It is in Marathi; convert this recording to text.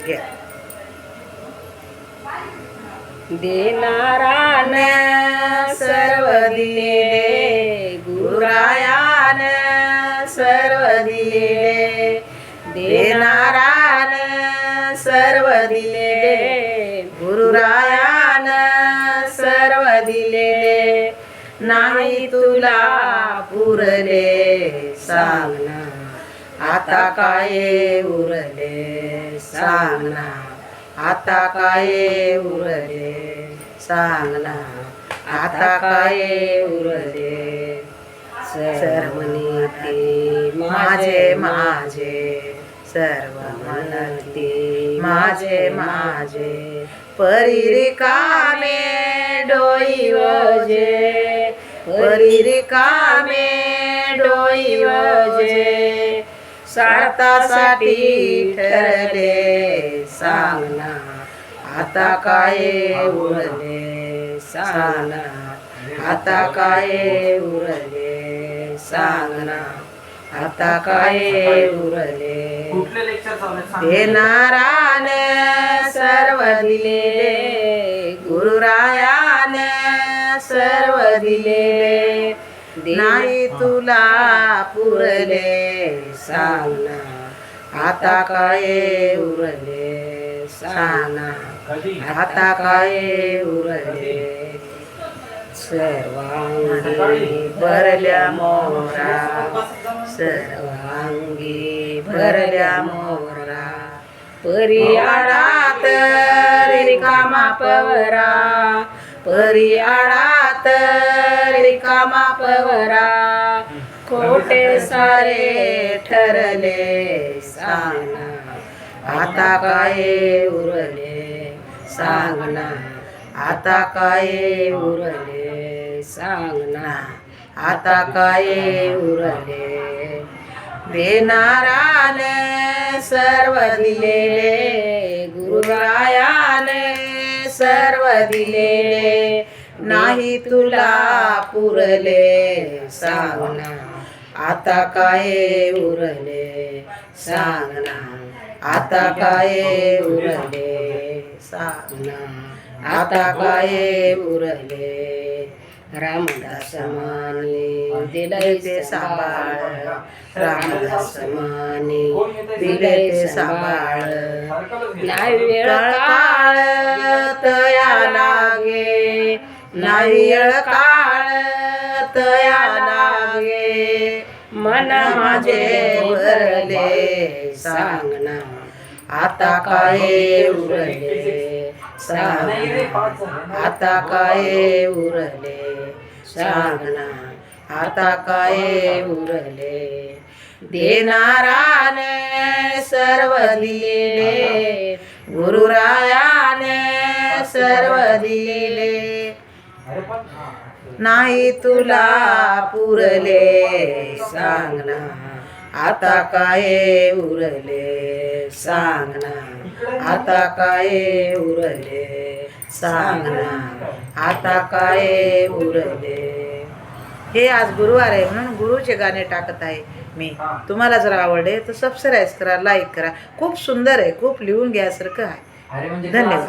घ्या. देणारान सर्व दिले गुरुरायान सर्व दिले, देणारान सर्व दिले, गुरुरायान सर्व दिले. नाही तुला पुरले सांग ना, आता काय उरले सांग ना, आता काय उरले सांग ना, आता काय उरले. सर्व नीती माझे माझे, सर्व मनती माझे माझे, परी रिकामे डोई वजे, परी रिकामे डोई वजे. स्वार्थासाठी ठरले सांग ना, आता काय उरले सांग ना, आता काय उरले सांग ना, आता काय उरले. देणारान सर्व दिले, गुरुरायान सर्व दिले. नाही तुला पुरले सांग ना, आता काय उरले सांग ना, आता काय उरले. सर्वांगी भरल्या मोहरा, सर्वांगी भरल्या मोहरा. परी आडात रिकामा पवरा, परी आडात रिकामा पवरा. खोटे सारे ठरले सांग ना, आता काय उरले सांग ना, आता काय उरले सांग ना, आता काय उरले. देणारान सर्व दिलेले, गुरुरायाने सर्व दिलेले. नाही तुला पुरले सांग ना, आता काय उरले सांग ना, आता काय उरले सांग ना, आता काय उरले. रामदास माने दिले ते सांभाळ, रामदास माने दिले ते सांभाळ. नाही वेळ काळ तया लागे, नाही वेळ काळ तया लागे. मन माझे भरले सांग ना, आता काय उरले सांग ना, आता काय उरले सांग ना, आता काय उरले. देणाराने सर्व दिले, गुरुरायाने सर्व दिले. नाही तुला पुरले सांग ना, आता काय उरले सांग ना, आता काय उरले सांग ना, आता काय उरले. हे आज गुरुवार आहे म्हणून गुरुचे गाणे टाकत आहे मी. तुम्हाला जर आवडले तर सबस्क्राईब करा, लाईक करा. खूप सुंदर आहे, खूप लिहून घ्यासारखं आहे. धन्यवाद.